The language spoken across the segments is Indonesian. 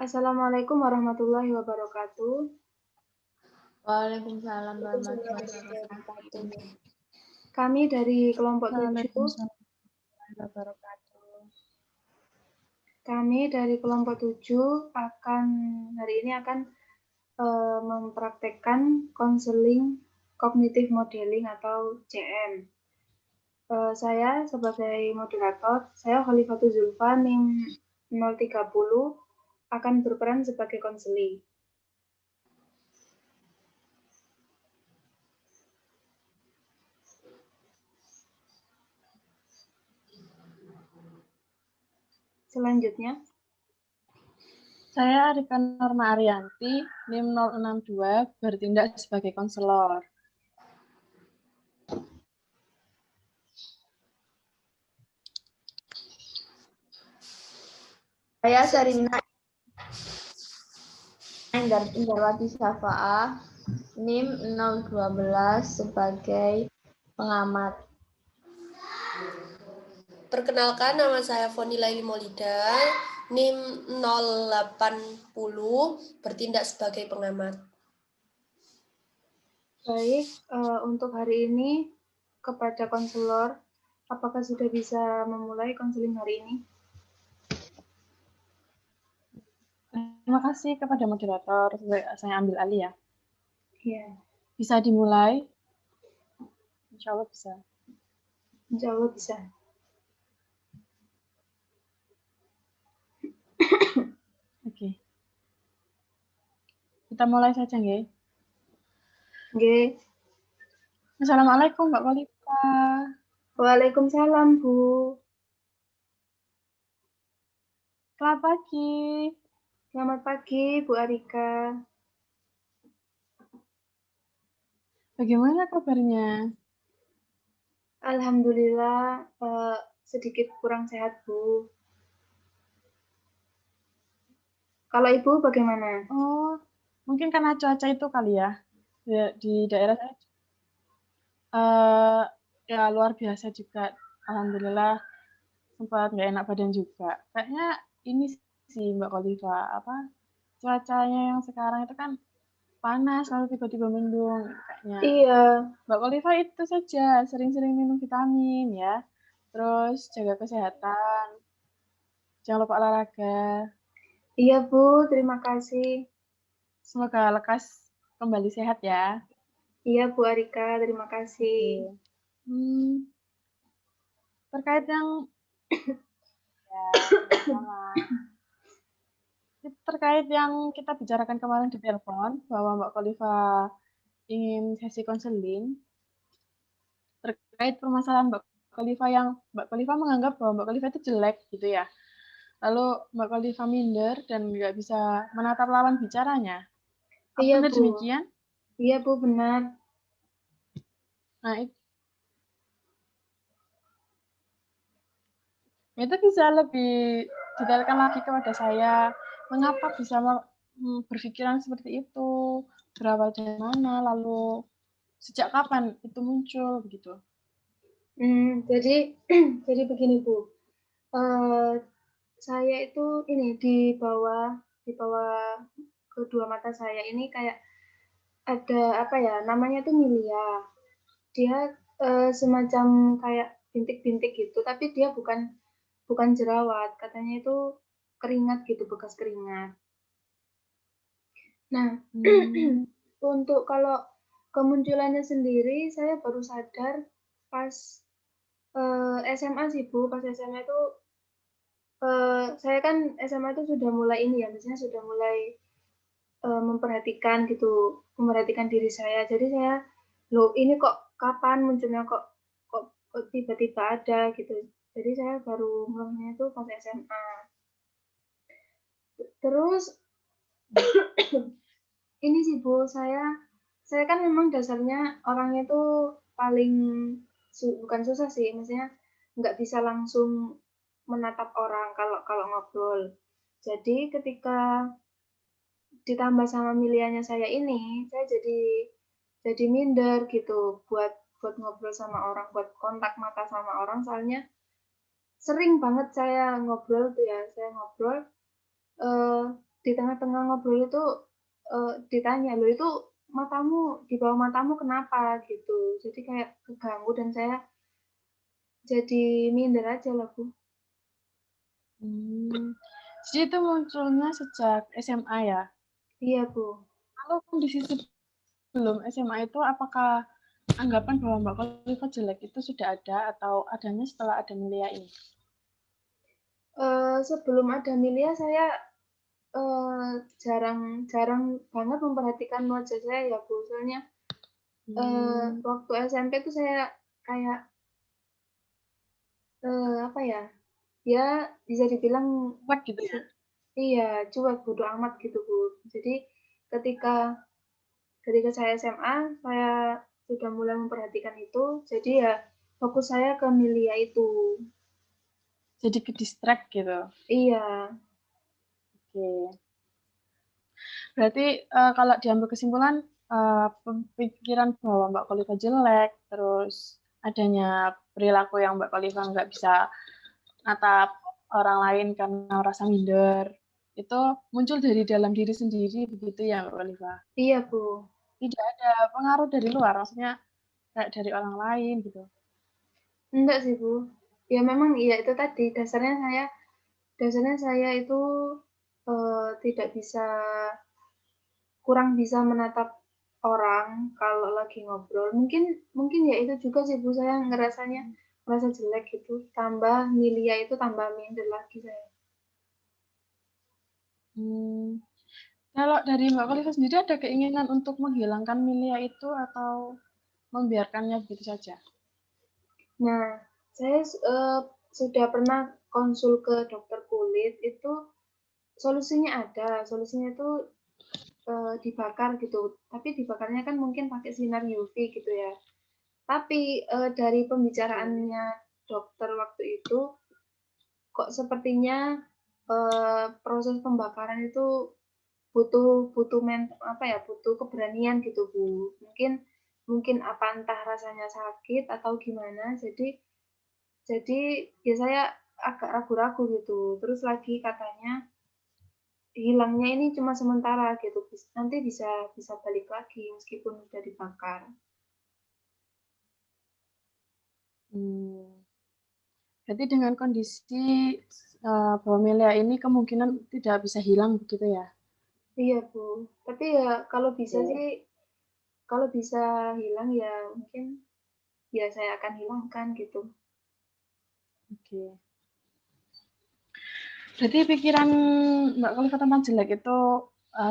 Assalamualaikum warahmatullahi wabarakatuh. Waalaikumsalam warahmatullahi wabarakatuh. Kami dari kelompok 7, Waalaikumsalam warahmatullahi wabarakatuh. kami dari kelompok 7 hari ini akan mempraktekkan konseling cognitive modeling atau CM. Saya sebagai moderator, saya Khalifatul Zulfa NIM 030 akan berperan sebagai konseling. Selanjutnya, Saya Arika Norma Arianti, NIM 062, bertindak sebagai konselor. Saya Sarina dan Indarwati Syafa'ah, NIM 012 sebagai pengamat. Perkenalkan, nama saya Foni Laili Maulida, NIM 080, bertindak sebagai pengamat. baik, untuk hari ini kepada konselor, apakah sudah bisa memulai konseling hari ini? Terima kasih kepada moderator. Saya ambil alih ya. Iya, Bisa dimulai? Insya Allah bisa. insya Allah bisa. Oke. Kita mulai saja, nggih. Nggih. Assalamualaikum, Mbak Khalifa. Waalaikumsalam, Bu. Selamat pagi. Selamat pagi, Bu Arika. Bagaimana kabarnya? Alhamdulillah, sedikit kurang sehat, Bu. Kalau Ibu bagaimana? Oh, mungkin karena cuaca itu kali ya. Di daerah saya ya luar biasa juga. Alhamdulillah sempat nggak enak badan juga. Kayaknya ini sih Mbak Khalifa, cuacanya yang sekarang itu kan panas lalu tiba-tiba mendung kayaknya. Iya. Mbak Khalifa itu saja sering-sering minum vitamin ya. Terus jaga kesehatan. Jangan lupa olahraga. Iya, Bu. Terima kasih. Semoga lekas kembali sehat ya. Iya, Bu Arika. Terima kasih. Terkait yang ya, sama. Terkait yang kita bicarakan kemarin di telepon bahwa Mbak Khalifa ingin sesi konseling terkait permasalahan Mbak Khalifa menganggap bahwa Mbak Khalifa itu jelek gitu ya. Lalu Mbak Khalifa minder dan nggak bisa menatap lawan bicaranya. Apa Iya, benar Bu. demikian? Iya, Bu, benar. Nah, itu bisa lebih detailkan lagi kepada saya. Mengapa bisa berpikiran seperti itu? Berapa dari mana? Lalu sejak kapan itu muncul begitu? Jadi jadi begini, Bu. Saya itu ini di bawah kedua mata saya ini kayak ada apa ya? Namanya tuh milia. Dia semacam kayak bintik-bintik gitu, tapi dia bukan jerawat. Katanya itu keringat gitu, bekas keringat. Nah, untuk kalau kemunculannya sendiri saya baru sadar pas SMA sih, Bu. Pas SMA itu saya kan SMA itu sudah mulai ini ya, misalnya sudah mulai memperhatikan diri saya. Jadi saya, loh ini kok kapan munculnya kok tiba-tiba ada gitu. Jadi saya baru ngehnya itu pas SMA. Terus ini sih Bu, saya kan memang dasarnya orangnya itu paling bukan susah sih, maksudnya nggak bisa langsung menatap orang kalau ngobrol. Jadi ketika ditambah sama milianya saya ini, saya jadi minder gitu buat ngobrol sama orang, buat kontak mata sama orang, soalnya sering banget saya ngobrol tuh ya, saya ngobrol di tengah-tengah ngobrol itu ditanya, "Loh itu di bawah matamu kenapa?" Gitu. Jadi kayak keganggu dan saya jadi minder aja lah, Bu. Jadi itu munculnya sejak SMA ya? Iya, Bu. Kalau kondisi sebelum SMA itu apakah anggapan bahwa Mbak Khalifa jelek itu sudah ada atau adanya setelah ada Milia ini? Sebelum ada Milia saya jarang banget memperhatikan wajah saya ya, Bu. Soalnya waktu SMP tuh saya kayak apa ya, ya bisa dibilang Kuat gitu ya? iya, cuek, bodo amat gitu, Bu. Jadi ketika ketika saya SMA, saya sudah mulai memperhatikan itu, jadi ya fokus saya ke Milia itu. Jadi ke distract gitu. Iya. Oke. Berarti kalau diambil kesimpulan pemikiran bahwa Mbak Khalifa jelek, terus adanya perilaku yang Mbak Khalifa nggak bisa natap orang lain karena rasa minder, itu muncul dari dalam diri sendiri begitu ya Mbak Khalifa? Iya, Bu. Tidak ada pengaruh dari luar, maksudnya kayak dari orang lain gitu. Enggak sih, Bu. Ya memang iya itu tadi, dasarnya saya itu, tidak bisa kurang bisa menatap orang kalau lagi ngobrol. Mungkin mungkin ya itu juga sih, Bu, saya ngerasa jelek gitu, tambah Milia itu tambah minder lagi saya. Kalau dari Mbak Khalifa sendiri ada keinginan untuk menghilangkan milia itu atau membiarkannya begitu saja? Nah, saya, sudah pernah konsul ke dokter kulit, itu solusinya itu, dibakar gitu, tapi dibakarnya kan mungkin pakai sinar UV gitu ya. Tapi, dari pembicaraannya dokter waktu itu, kok sepertinya, proses pembakaran itu butuh butuh apa ya, butuh keberanian gitu, Bu. Mungkin mungkin apa entah rasanya sakit atau gimana, jadi ya saya agak ragu-ragu gitu. Terus lagi katanya hilangnya ini cuma sementara gitu, nanti bisa bisa balik lagi meskipun udah dibakar. Hmm. Berarti dengan kondisi bahwa milia ini kemungkinan tidak bisa hilang begitu ya? Iya, Bu. Tapi ya Oke. kalau bisa hilang ya mungkin ya saya akan hilangkan gitu. Oke. Berarti pikiran Mbak Khalifa tentang jelek itu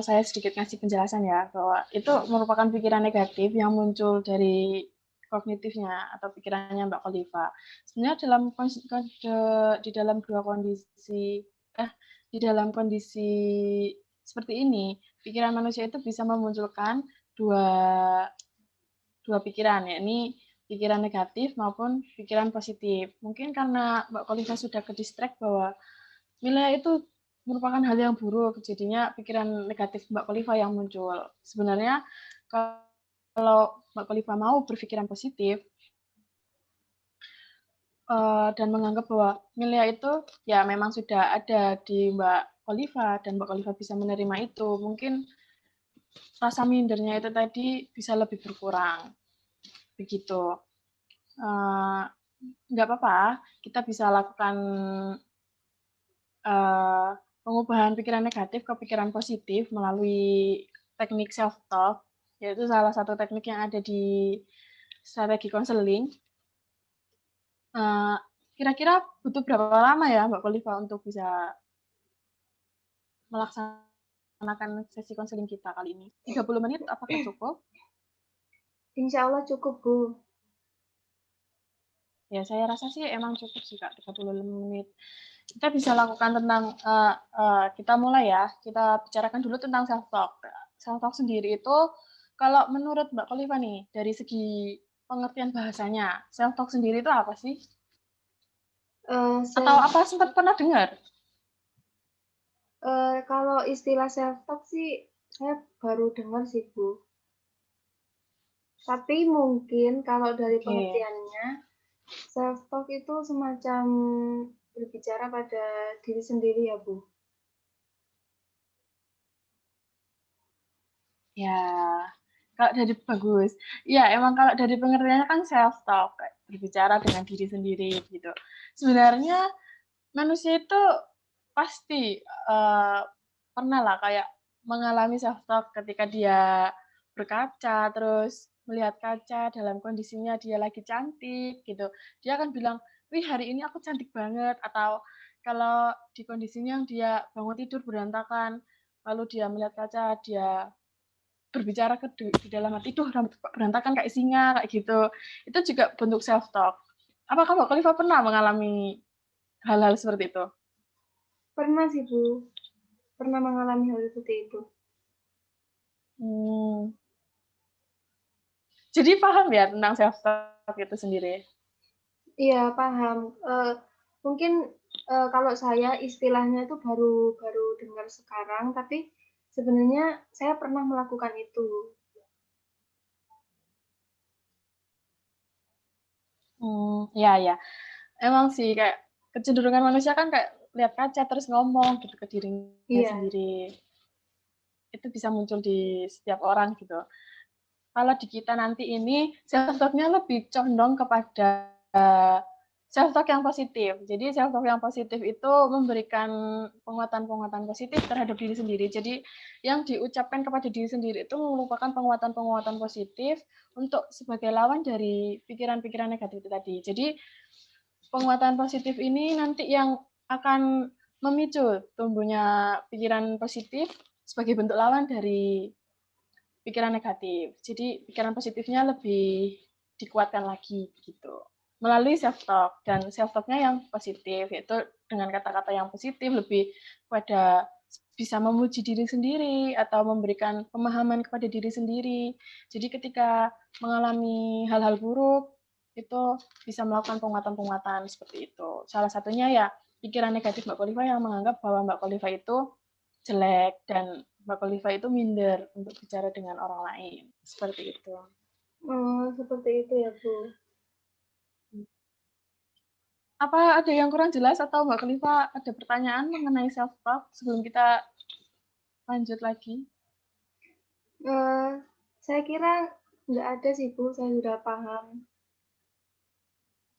saya sedikit ngasih penjelasan ya bahwa itu merupakan pikiran negatif yang muncul dari kognitifnya atau pikirannya Mbak Khalifa. Sebenarnya di dalam dua kondisi di dalam kondisi seperti ini, pikiran manusia itu bisa memunculkan dua dua pikiran, yakni pikiran negatif maupun pikiran positif. Mungkin karena Mbak Khalifa sudah ke distract bahwa nilai itu merupakan hal yang buruk, jadinya pikiran negatif Mbak Khalifa yang muncul. Sebenarnya kalau Mbak Khalifa mau berpikiran positif dan menganggap bahwa nilai itu ya memang sudah ada di Mbak Khalifa dan Mbak Khalifa bisa menerima itu, mungkin rasa mindernya itu tadi bisa lebih berkurang. Begitu. Nggak apa-apa, kita bisa lakukan pengubahan pikiran negatif ke pikiran positif melalui teknik self-talk, yaitu salah satu teknik yang ada di strategi konseling. Kira-kira butuh berapa lama ya Mbak Khalifa untuk bisa melaksanakan sesi konseling kita kali ini? 30 menit apakah cukup? Insya Allah cukup, Bu. Ya, saya rasa sih emang cukup sih Kak, 30 menit. Kita bisa lakukan tentang, kita mulai ya, kita bicarakan dulu tentang self-talk. Self-talk sendiri itu, kalau menurut Mbak Khalifa nih, dari segi pengertian bahasanya, self-talk sendiri itu apa sih? Atau Self apa sempat pernah dengar? kalau istilah self talk sih saya baru dengar sih, Bu. Tapi mungkin kalau dari Oke. pengertiannya, self talk itu semacam berbicara pada diri sendiri ya, Bu. Ya, kalau dari bagus. Ya, emang kalau dari pengertiannya kan self talk, berbicara dengan diri sendiri gitu. Sebenarnya manusia itu pasti pernah lah kayak mengalami self talk ketika dia berkaca, terus melihat kaca dalam kondisinya dia lagi cantik gitu. Dia akan bilang, "Wih, hari ini aku cantik banget." Atau kalau di kondisinya dia bangun tidur berantakan, lalu dia melihat kaca, dia berbicara di dalam hati, "Duh, rambut berantakan kayak singa," kayak gitu. Itu juga bentuk self talk. Apakah Mbak Khalifa pernah mengalami hal-hal seperti itu? Pernah sih, Bu. Pernah mengalami hal seperti itu. Jadi paham ya tentang self talk itu sendiri? Iya, paham. Mungkin kalau saya istilahnya itu baru dengar sekarang, tapi sebenarnya saya pernah melakukan itu. Ya ya. Emang sih kayak kecenderungan manusia kan kayak lihat kaca terus ngomong gitu ke dirinya Iya. sendiri. Itu bisa muncul di setiap orang gitu. Kalau di kita nanti ini self talk-nya lebih condong kepada self talk yang positif. Jadi self talk yang positif itu memberikan penguatan-penguatan positif terhadap diri sendiri. Jadi yang diucapkan kepada diri sendiri itu merupakan penguatan-penguatan positif untuk sebagai lawan dari pikiran-pikiran negatif itu tadi. Jadi penguatan positif ini nanti yang akan memicu tumbuhnya pikiran positif sebagai bentuk lawan dari pikiran negatif. Jadi pikiran positifnya lebih dikuatkan lagi gitu. Melalui self talk dan self talk-nya yang positif, yaitu dengan kata-kata yang positif lebih pada bisa memuji diri sendiri atau memberikan pemahaman kepada diri sendiri. Jadi ketika mengalami hal-hal buruk itu bisa melakukan penguatan-penguatan seperti itu. Salah satunya ya pikiran negatif Mbak Khalifa yang menganggap bahwa Mbak Khalifa itu jelek dan Mbak Khalifa itu minder untuk bicara dengan orang lain. Seperti itu. Seperti itu ya, Bu. Apa ada yang kurang jelas atau Mbak Khalifa ada pertanyaan mengenai self-talk sebelum kita lanjut lagi? Saya kira nggak ada sih, Bu. Saya sudah paham.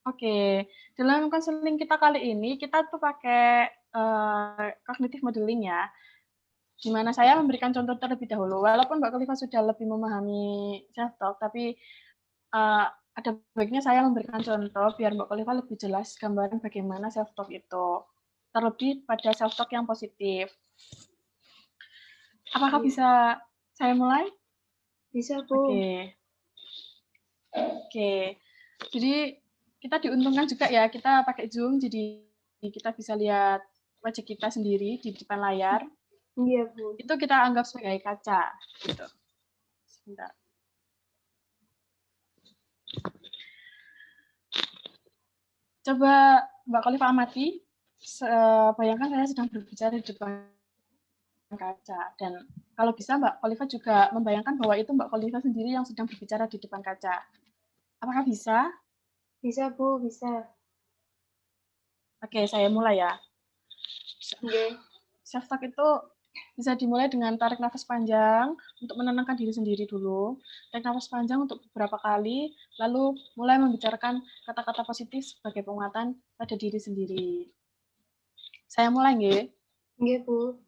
Oke, dalam konseling kita kali ini kita tuh pakai cognitive modeling ya, di mana saya memberikan contoh terlebih dahulu. Walaupun Mbak Khalifa sudah lebih memahami self-talk, tapi ada baiknya saya memberikan contoh biar Mbak Khalifa lebih jelas gambaran bagaimana self-talk itu. Terlebih pada self-talk yang positif. Apakah bisa saya mulai? Bisa, Bu. Oke. Jadi kita diuntungkan juga ya, kita pakai Zoom, jadi kita bisa lihat wajah kita sendiri di depan layar. Iya, Bu. Itu kita anggap sebagai kaca. Gitu. Sebentar. Coba Mbak Khalifa amati, bayangkan saya sedang berbicara di depan kaca. Dan kalau bisa Mbak Khalifa juga membayangkan bahwa itu Mbak Khalifa sendiri yang sedang berbicara di depan kaca. Apakah bisa? Bisa, Bu. Bisa. Oke, saya mulai ya. Oke. Self-talk itu bisa dimulai dengan tarik nafas panjang untuk menenangkan diri sendiri dulu. Tarik nafas panjang untuk beberapa kali, lalu mulai membicarakan kata-kata positif sebagai penguatan pada diri sendiri. Saya mulai, nggih? Nggih, Bu.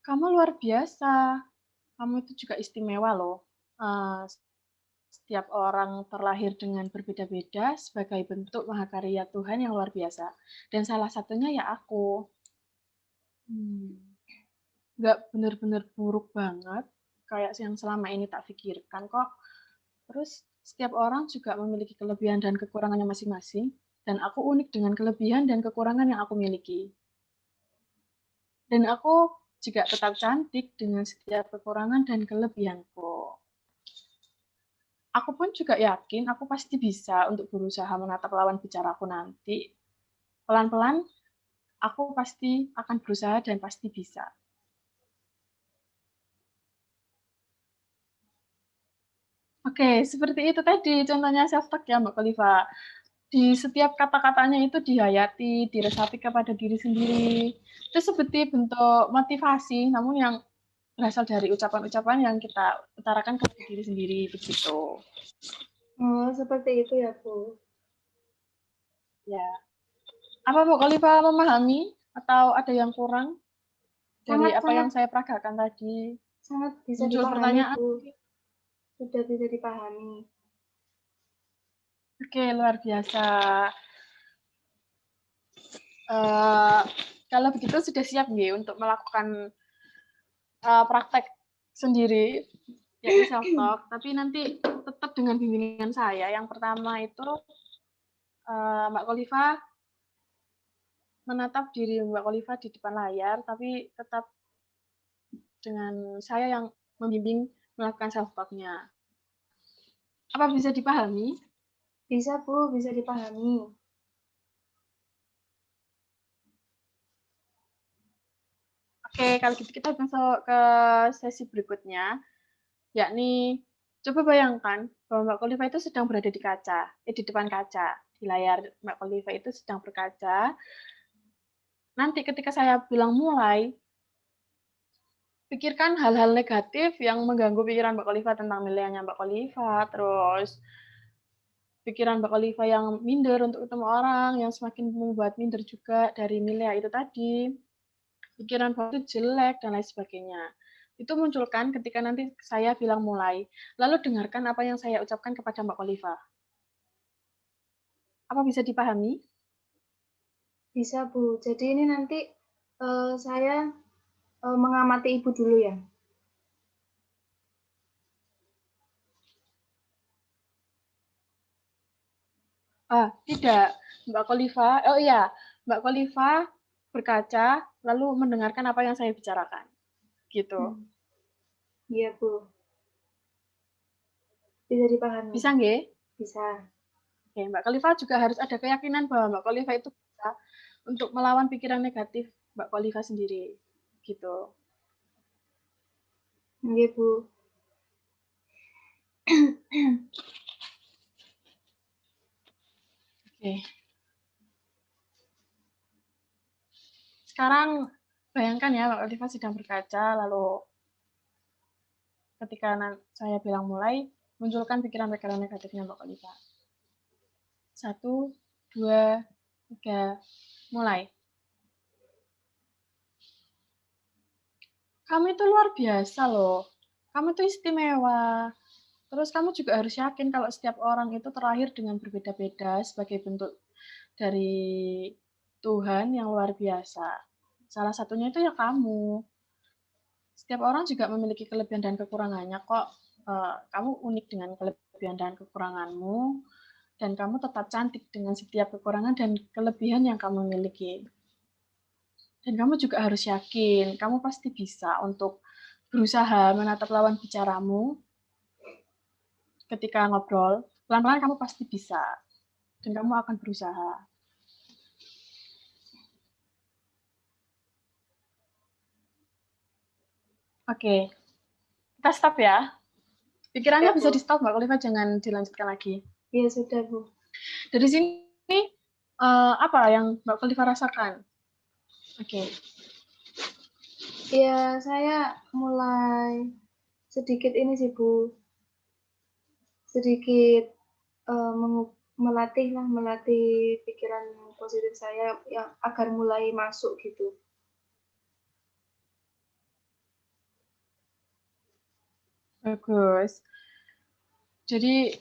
Kamu luar biasa. Kamu itu juga istimewa loh. Setiap orang terlahir dengan berbeda-beda sebagai bentuk mahakarya Tuhan yang luar biasa. Dan salah satunya ya aku. Nggak benar-benar buruk banget, kayak yang selama ini tak pikirkan kok. Terus setiap orang juga memiliki kelebihan dan kekurangannya masing-masing, dan aku unik dengan kelebihan dan kekurangan yang aku miliki. Dan aku juga tetap cantik dengan setiap kekurangan dan kelebihanku. Aku pun juga yakin aku pasti bisa untuk berusaha menatap lawan bicaraku nanti. Pelan-pelan, aku pasti akan berusaha dan pasti bisa. Oke, seperti itu tadi contohnya self-talk ya Mbak Khalifa. Di setiap kata-katanya itu dihayati, diresapi kepada diri sendiri. Itu seperti bentuk motivasi, namun yang berasal dari ucapan-ucapan yang kita utarakan ke diri sendiri, begitu. Oh, seperti itu ya, Bu. Ya. Apa Mbak Khalifa memahami atau ada yang kurang dari apa yang saya peragakan tadi? Sangat bisa Muncul dipahami, pertanyaan? Bu. Sudah bisa dipahami. Oke, luar biasa. Kalau begitu sudah siap nggih untuk melakukan praktek sendiri, yaitu self-talk, tapi nanti tetap dengan bimbingan saya. Yang pertama itu Mbak Khalifa menatap diri Mbak Khalifa di depan layar, tapi tetap dengan saya yang membimbing melakukan self-talk-nya. Apa bisa dipahami? Bisa, Bu, bisa dipahami. Oke, kalau gitu kita masuk ke sesi berikutnya, yakni coba bayangkan bahwa Mbak Khalifa itu sedang berada di kaca, di depan kaca, di layar Mbak Khalifa itu sedang berkaca. Nanti ketika saya bilang mulai, pikirkan hal-hal negatif yang mengganggu pikiran Mbak Khalifa tentang nilainya Mbak Khalifa, terus pikiran Mbak Khalifa yang minder untuk ketemu orang, yang semakin membuat minder juga dari nilai itu tadi, pikiran Mbak itu jelek, dan lain sebagainya. Itu munculkan ketika nanti saya bilang mulai. Lalu dengarkan apa yang saya ucapkan kepada Mbak Khalifa. Apa bisa dipahami? Bisa, Bu. Jadi ini nanti saya mengamati Ibu dulu ya. Tidak. Mbak Khalifa, oh iya, Mbak Khalifa berkaca, lalu mendengarkan apa yang saya bicarakan. Gitu. Iya, Bu. Bisa dipahami. Bisa nggih? Bisa. Oke, Mbak Khalifa juga harus ada keyakinan bahwa Mbak Khalifa itu bisa untuk melawan pikiran negatif Mbak Khalifa sendiri. Gitu. Iya, Bu. Oke. Sekarang bayangkan ya Mbak Khalifa sedang berkaca, lalu ketika saya bilang mulai, munculkan pikiran-pikiran negatifnya Mbak Khalifa. 1, 2, 3, mulai. Kamu itu luar biasa loh. Kamu itu istimewa. Terus kamu juga harus yakin kalau setiap orang itu terlahir dengan berbeda-beda sebagai bentuk dari Tuhan yang luar biasa. Salah satunya itu ya kamu. Setiap orang juga memiliki kelebihan dan kekurangannya kok. Kamu unik dengan kelebihan dan kekuranganmu, dan kamu tetap cantik dengan setiap kekurangan dan kelebihan yang kamu miliki. Dan kamu juga harus yakin, kamu pasti bisa untuk berusaha menatap lawan bicaramu ketika ngobrol. Pelan-pelan kamu pasti bisa, dan kamu akan berusaha. Oke, kita stop ya. Pikirannya bisa di-stop, Mbak Khalifa, jangan dilanjutkan lagi. Iya, sudah, Bu. Dari sini, apa yang Mbak Khalifa rasakan? Oke. Ya, saya mulai sedikit ini sih, Bu. Sedikit melatih pikiran positif saya yang agar mulai masuk gitu. Bagus. Jadi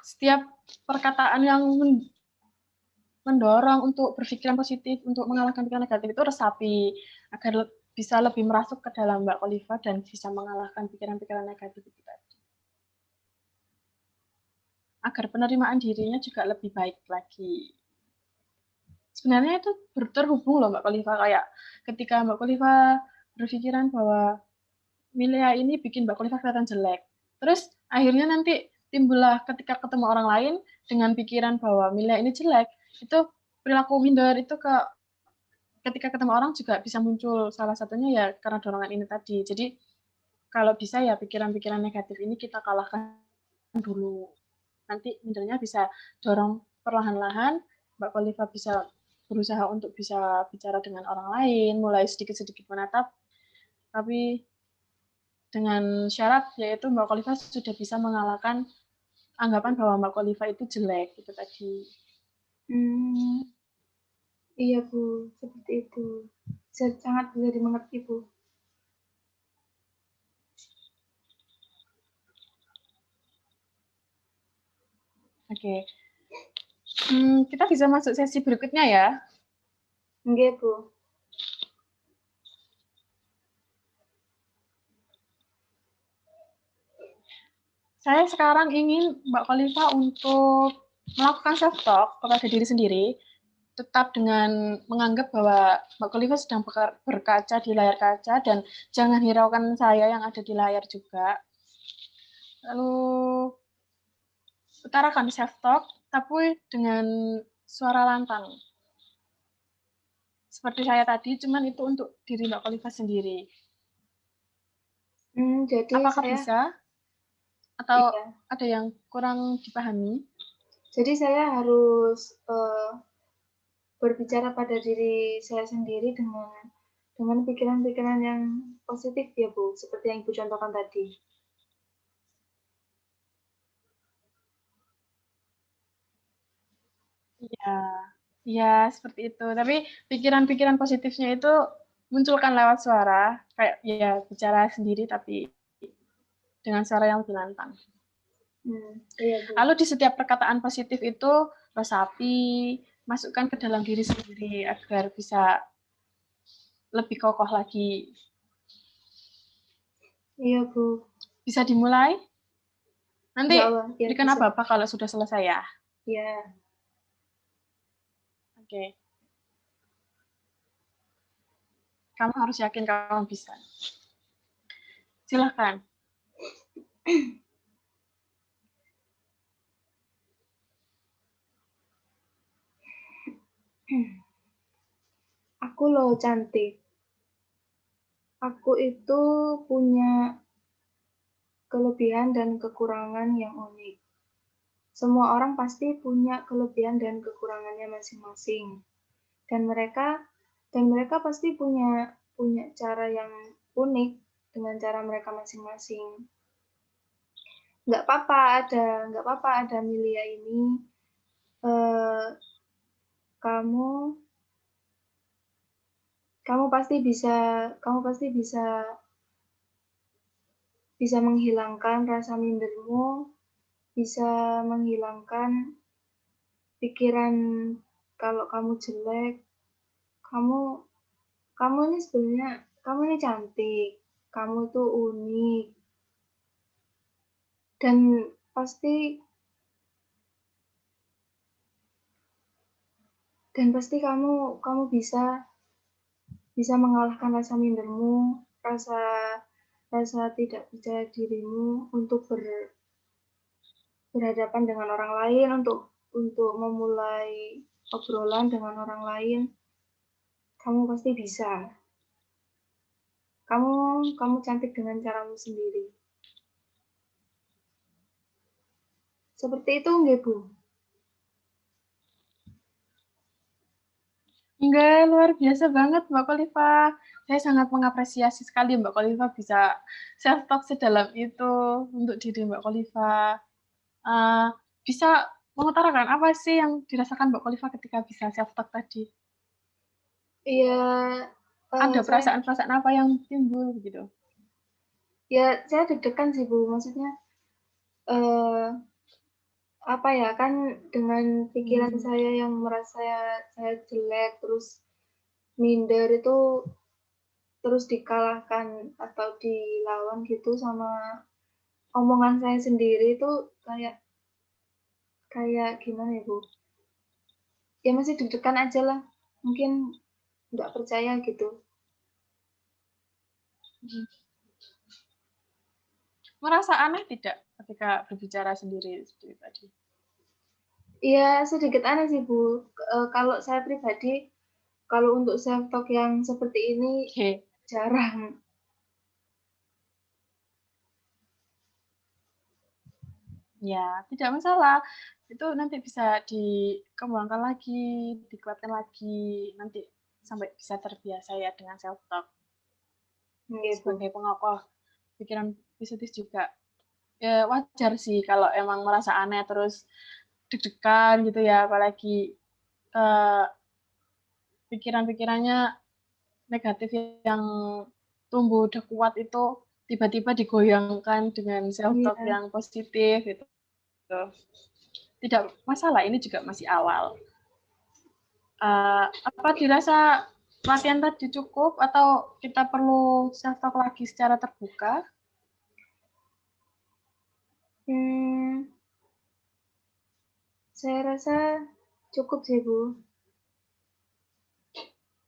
setiap perkataan yang mendorong untuk berpikiran positif, untuk mengalahkan pikiran negatif itu resapi agar bisa lebih merasuk ke dalam Mbak Khalifa dan bisa mengalahkan pikiran-pikiran negatif itu tadi. Agar penerimaan dirinya juga lebih baik lagi. Sebenarnya itu terhubung loh Mbak Khalifa, kayak ketika Mbak Khalifa berpikiran bahwa Milea ini bikin Mbak Khalifa kelihatan jelek. Terus akhirnya nanti timbullah ketika ketemu orang lain dengan pikiran bahwa Milea ini jelek, itu perilaku minder itu ketika ketemu orang juga bisa muncul, salah satunya ya karena dorongan ini tadi. Jadi kalau bisa ya pikiran-pikiran negatif ini kita kalahkan dulu. Nanti mindernya bisa dorong perlahan-lahan, Mbak Khalifa bisa berusaha untuk bisa bicara dengan orang lain, mulai sedikit-sedikit menatap, tapi dengan syarat yaitu Mbak Khalifa sudah bisa mengalahkan anggapan bahwa Mbak Khalifa itu jelek, itu tadi. Iya Bu, seperti itu. Sangat bisa dimengerti Bu. Oke. Kita bisa masuk sesi berikutnya ya. Nggih Bu. Saya sekarang ingin Mbak Khalifa untuk melakukan self-talk kepada diri sendiri, tetap dengan menganggap bahwa Mbak Khalifa sedang berkaca di layar kaca dan jangan hiraukan saya yang ada di layar juga. Lalu utarakan self-talk, tapi dengan suara lantang. Seperti saya tadi, cuman itu untuk diri Mbak Khalifa sendiri. Jadi apakah saya, bisa? Atau iya. ada yang kurang dipahami? Jadi saya harus berbicara pada diri saya sendiri dengan pikiran-pikiran yang positif ya Bu, seperti yang Ibu contohkan tadi. Iya, iya seperti itu. Tapi pikiran-pikiran positifnya itu munculkan lewat suara, kayak ya bicara sendiri tapi dengan suara yang lebih lantang. Iya Bu. Lalu di setiap perkataan positif itu resapi, masukkan ke dalam diri sendiri agar bisa lebih kokoh lagi. Iya Bu. Bisa dimulai? Nanti Allah, ya, berikan apa-apa kalau sudah selesai ya. Ya. Oke. Kamu harus yakin kamu bisa. Silahkan. Aku loh cantik. Aku itu punya kelebihan dan kekurangan yang unik. Semua orang pasti punya kelebihan dan kekurangannya masing-masing. Dan mereka pasti punya cara yang unik dengan cara mereka masing-masing. Nggak apa-apa ada Milia ini. Kamu pasti bisa menghilangkan rasa mindermu, bisa menghilangkan pikiran kalau kamu jelek. Kamu ini sebenarnya, kamu ini cantik, kamu tuh unik, dan pasti kamu bisa mengalahkan rasa mindermu, rasa tidak percaya dirimu untuk berhadapan dengan orang lain, untuk memulai obrolan dengan orang lain. Kamu pasti bisa. Kamu cantik dengan caramu sendiri. Seperti itu nggih, Bu? Enggak, luar biasa banget Mbak Khalifa. Saya sangat mengapresiasi sekali Mbak Khalifa bisa self-talk sedalam itu untuk diri Mbak Khalifa. Bisa mengutarakan apa sih yang dirasakan Mbak Khalifa ketika bisa self-talk tadi? Iya. Ada perasaan-perasaan apa yang timbul gitu? Ya, saya deg-degan sih Bu. Maksudnya, apa ya, kan dengan pikiran saya yang merasa saya jelek, terus minder itu terus dikalahkan atau dilawan gitu sama omongan saya sendiri itu kayak gimana ya Bu? Ya masih deg-degan aja lah. Mungkin nggak percaya gitu. Merasa aneh tidak ketika berbicara sendiri seperti tadi? Iya, sedikit aneh sih Bu. Kalau saya pribadi, kalau untuk self talk yang seperti ini jarang. Ya, tidak masalah. Itu nanti bisa dikembangkan lagi, dikuatkan lagi, nanti sampai bisa terbiasa ya dengan self talk Iya, Bu. sebagai pengokoh pikiran positif juga. Ya, wajar sih kalau emang merasa aneh terus deg-degan gitu ya, apalagi pikiran-pikirannya negatif yang tumbuh udah kuat itu tiba-tiba digoyangkan dengan self talk Iya. yang positif gitu. Tidak masalah, ini juga masih awal. Apa dirasa latihan tadi cukup atau kita perlu self talk lagi secara terbuka? Saya rasa cukup sih, Bu.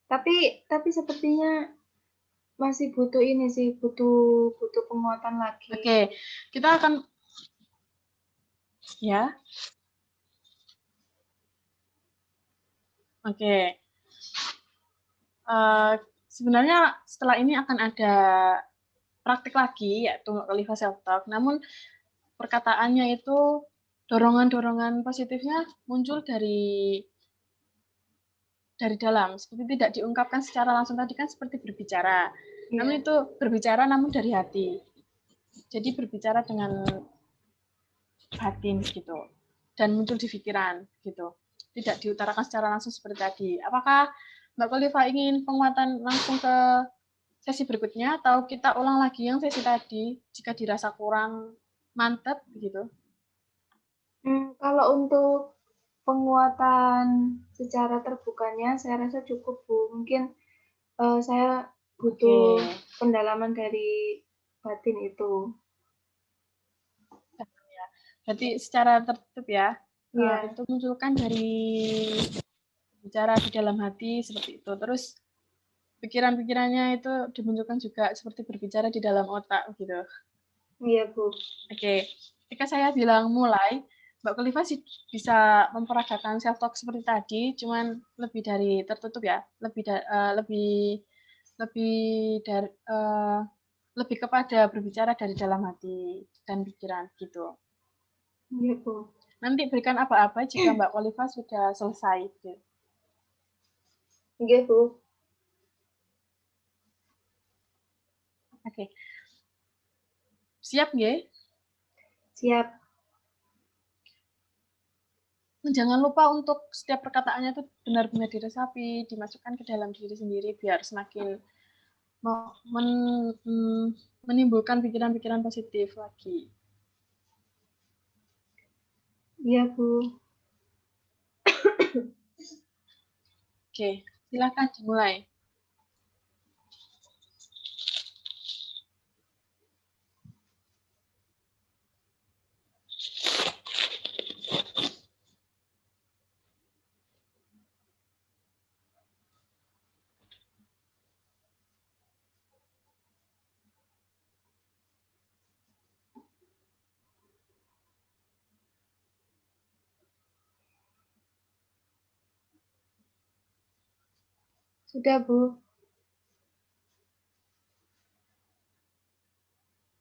Tapi sepertinya masih butuh ini sih, butuh penguatan lagi. Oke, kita akan ya. Oke. Sebenarnya setelah ini akan ada praktik lagi yaitu Khalifa self talk. Namun perkataannya itu dorongan-dorongan positifnya muncul dari dalam, seperti tidak diungkapkan secara langsung tadi kan seperti berbicara. Namun itu berbicara namun dari hati. Jadi berbicara dengan batin gitu. Dan muncul di pikiran gitu. Tidak diutarakan secara langsung seperti tadi. Apakah Mbak Khalifa ingin penguatan langsung ke sesi berikutnya atau kita ulang lagi yang sesi tadi jika dirasa kurang mantap gitu? Kalau untuk penguatan secara terbukanya saya rasa cukup, Bu. Mungkin saya butuh pendalaman dari batin itu. Berarti secara tertutup ya, Iya. itu munculkan dari bicara di dalam hati seperti itu. Terus pikiran-pikirannya itu dimunculkan juga seperti berbicara di dalam otak gitu. Iya, Bu. Oke, ketika saya bilang mulai, Mbak Khalifa sih bisa memperagakan self talk seperti tadi, cuman lebih dari tertutup ya, lebih dari lebih kepada berbicara dari dalam hati dan pikiran gitu. Iya, Bu. Nanti berikan apa-apa jika Mbak Khalifa sudah selesai. Gitu. Iya, Bu. Oke. Siap nggih? Siap. Jangan lupa untuk setiap perkataannya itu benar-benar diresapi, dimasukkan ke dalam diri sendiri biar semakin menimbulkan pikiran-pikiran positif lagi. Iya, Bu. Oke, silakan dimulai. Sudah, Bu.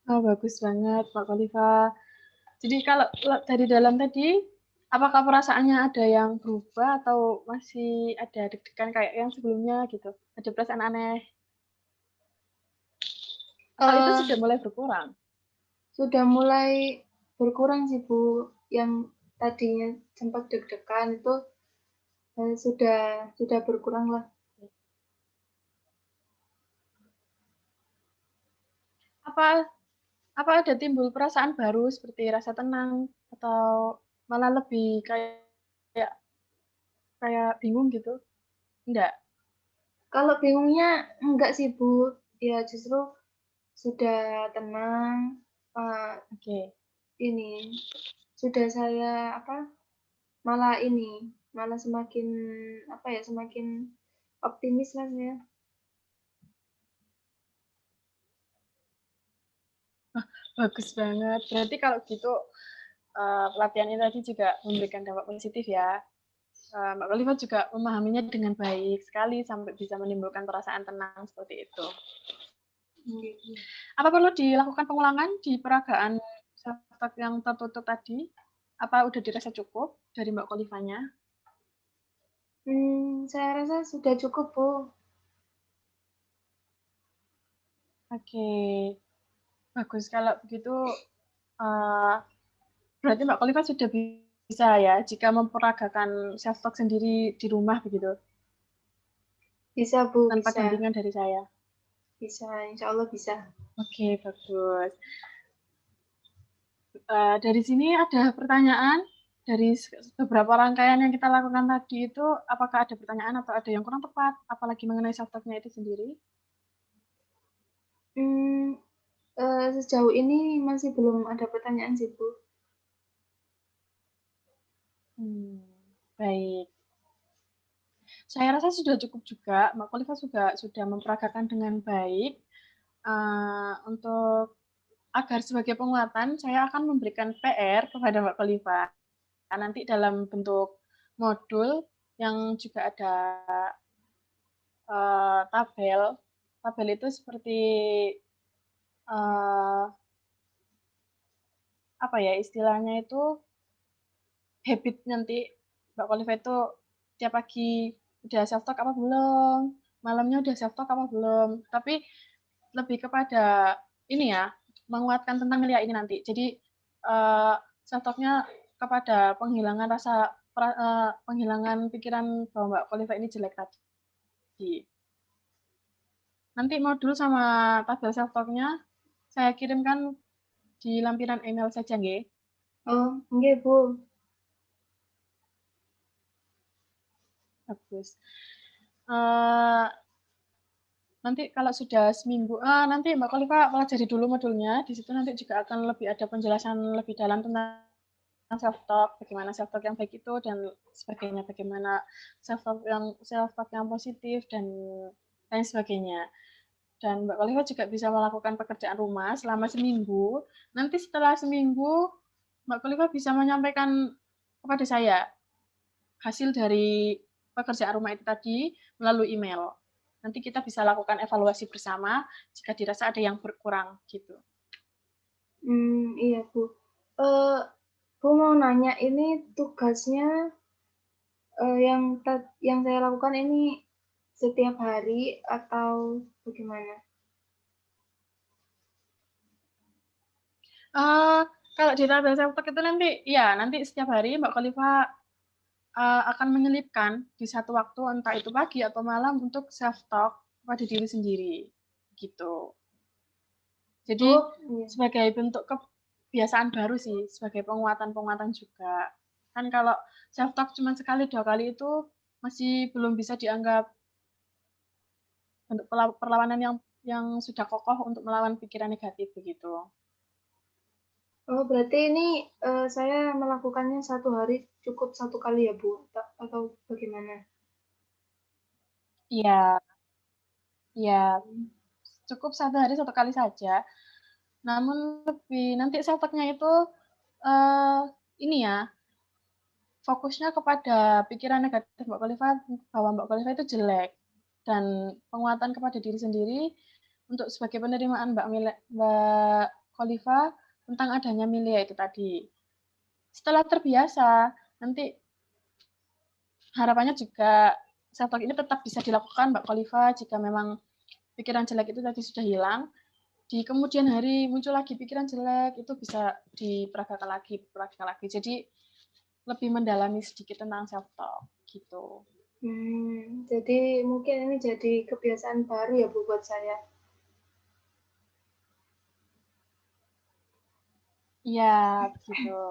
Oh, bagus banget, Pak Khalifa. Jadi kalau dari dalam tadi, apakah perasaannya ada yang berubah atau masih ada deg-degan kayak yang sebelumnya gitu? Ada perasaan aneh? Atau itu sudah mulai berkurang? Sudah mulai berkurang sih, Bu. Yang tadinya sempat deg-degan itu sudah berkurang lah. Apa ada timbul perasaan baru seperti rasa tenang atau malah lebih kayak bingung gitu? Enggak. Kalau bingungnya enggak sih, Bu. Ya justru sudah tenang. Oke. Ini sudah saya malah semakin semakin optimis lah saya. Bagus banget. Berarti kalau gitu pelatihan ini tadi juga memberikan dampak positif ya. Mbak Khalifa juga memahaminya dengan baik sekali sampai bisa menimbulkan perasaan tenang seperti itu. Apa perlu dilakukan pengulangan di peragaan self self-talk yang tertutup tadi? Apa udah dirasa cukup dari Mbak Kolifanya? Saya rasa sudah cukup, Bu. Oke, bagus kalau begitu. Berarti Mbak Kolifa sudah bisa ya jika memperagakan self-talk sendiri di rumah begitu, Bisa, Bu, tanpa bisa. dampingan dari saya. Bisa, insya Allah bisa. Oke, bagus. Dari sini ada pertanyaan dari beberapa rangkaian yang kita lakukan tadi itu, apakah ada pertanyaan atau ada yang kurang tepat, apalagi mengenai self-talk-nya itu sendiri? Sejauh ini masih belum ada pertanyaan sih, Bu. Baik. Saya rasa sudah cukup juga. Mbak Kolifa sudah memperagakan dengan baik. Untuk agar sebagai penguatan, saya akan memberikan PR kepada Mbak Kolifa. Nanti dalam bentuk modul yang juga ada tabel. Tabel itu seperti apa ya istilahnya itu habit nanti Mbak Kolifa itu tiap pagi udah self talk apa belum, malamnya udah self talk apa belum. Tapi lebih kepada ini ya menguatkan tentang milia ini nanti. Jadi self talk-nya kepada penghilangan rasa penghilangan pikiran bahwa Mbak Kolifa ini jelek tadi. Nanti modul sama tabel self talk-nya saya kirimkan di lampiran email saja, nggih. Oh, nggih, Bu. Bagus. Nanti kalau sudah seminggu, nanti Mbak Kolifa pelajari dulu modulnya. Di situ nanti juga akan lebih ada penjelasan lebih dalam tentang self-talk, bagaimana self-talk yang baik itu, dan sebagainya, bagaimana self-talk yang positif, dan lain sebagainya. Dan Mbak Kolifa juga bisa melakukan pekerjaan rumah selama seminggu. Nanti setelah seminggu, Mbak Kolifa bisa menyampaikan kepada saya hasil dari pekerjaan rumah itu tadi melalui email. Nanti kita bisa lakukan evaluasi bersama jika dirasa ada yang berkurang gitu. Iya, Bu. Bu mau nanya, ini tugasnya yang saya lakukan ini setiap hari atau bagaimana? Kalau di tabel self-talk itu nanti setiap hari Mbak Kolifa akan menyelipkan di satu waktu entah itu pagi atau malam untuk self-talk pada diri sendiri gitu. Jadi Iya. sebagai bentuk kebiasaan baru sih, sebagai penguatan juga. Kan kalau self-talk cuma sekali 2 kali itu masih belum bisa dianggap bentuk perlawanan yang sudah kokoh untuk melawan pikiran negatif begitu. Oh, berarti ini saya melakukannya satu hari cukup 1 kali ya, Bu? Atau bagaimana? Iya, iya. Cukup 1 hari 1 kali saja. Namun nanti self-talk-nya itu ini ya, fokusnya kepada pikiran negatif Mbak Kolifa bahwa Mbak Kolifa itu jelek, dan penguatan kepada diri sendiri untuk sebagai penerimaan Mbak Kolifa tentang adanya milia itu tadi. Setelah terbiasa, nanti harapannya juga self-talk ini tetap bisa dilakukan Mbak Kolifa jika memang pikiran jelek itu tadi sudah hilang. Di kemudian hari muncul lagi pikiran jelek, itu bisa diperagakan lagi. Jadi lebih mendalami sedikit tentang self-talk gitu. Jadi mungkin ini jadi kebiasaan baru ya, Bu, buat saya. Iya, begitu.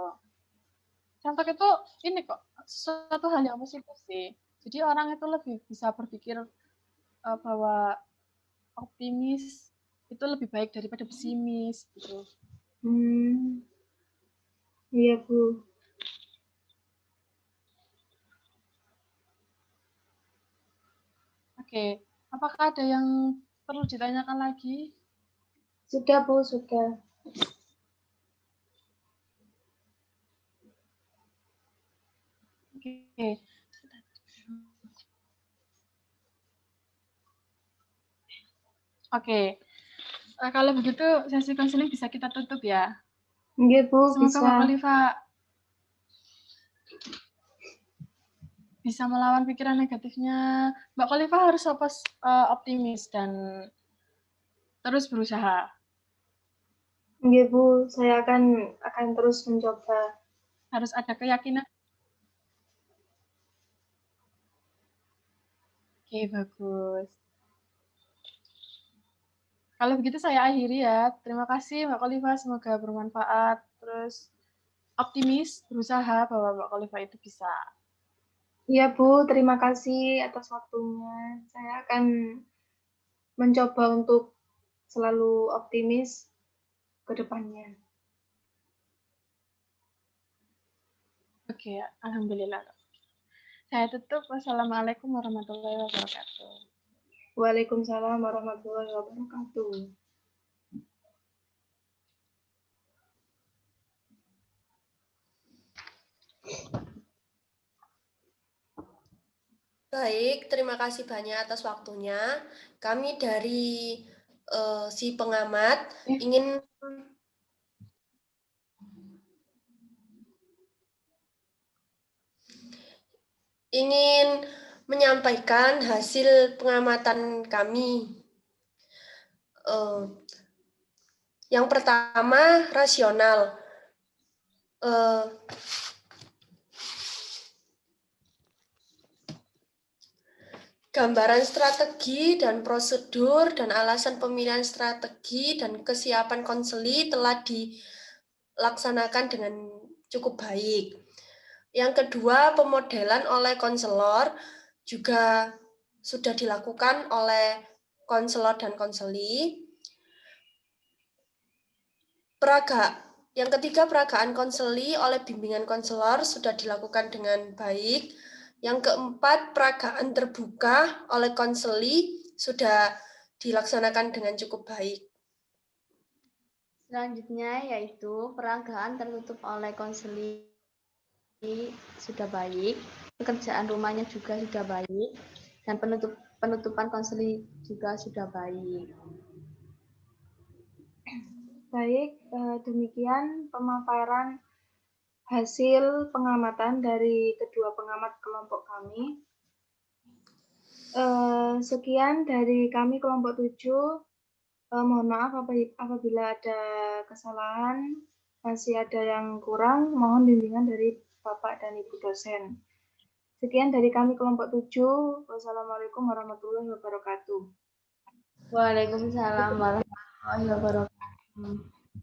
Self-talk itu ini kok suatu hal yang positif sih. Jadi orang itu lebih bisa berpikir bahwa optimis itu lebih baik daripada pesimis gitu. Iya, Bu. Oke, apakah ada yang perlu ditanyakan lagi? Sudah, Bu, sudah. Oke. Oke. Kalau begitu sesi konseling bisa kita tutup ya. Nggih, Bu, Semoga bisa. Mbak Khalifa bisa melawan pikiran negatifnya. Mbak Khalifa harus optimis dan terus berusaha. Nggih, Bu, saya akan terus mencoba. Harus ada keyakinan. Oke, bagus. Kalau begitu saya akhiri ya. Terima kasih Mbak Khalifa, semoga bermanfaat. Terus optimis, berusaha bahwa Mbak Khalifa itu bisa. Iya, Bu, terima kasih atas waktunya. Saya akan mencoba untuk selalu optimis ke depannya. Oke, ya. Alhamdulillah. Saya tutup. Wassalamualaikum warahmatullahi wabarakatuh. Waalaikumsalam warahmatullahi wabarakatuh. Baik, terima kasih banyak atas waktunya. Kami dari si pengamat ingin menyampaikan hasil pengamatan kami. Yang pertama, rasional. Gambaran strategi dan prosedur dan alasan pemilihan strategi dan kesiapan konseli telah dilaksanakan dengan cukup baik. Yang kedua, pemodelan oleh konselor juga sudah dilakukan oleh konselor dan konseli. Yang ketiga, peragaan konseli oleh bimbingan konselor sudah dilakukan dengan baik. Yang keempat, peragaan terbuka oleh konseli sudah dilaksanakan dengan cukup baik. Selanjutnya yaitu peragaan tertutup oleh konseli sudah baik, pekerjaan rumahnya juga sudah baik, dan penutupan konseli juga sudah baik. Baik, demikian pemaparan hasil pengamatan dari kedua pengamat kelompok kami. Sekian dari kami kelompok 7. Mohon maaf apabila ada kesalahan, masih ada yang kurang, mohon bimbingan dari Bapak dan Ibu dosen. Sekian dari kami kelompok 7. Wassalamualaikum warahmatullahi wabarakatuh. Waalaikumsalam warahmatullahi wabarakatuh.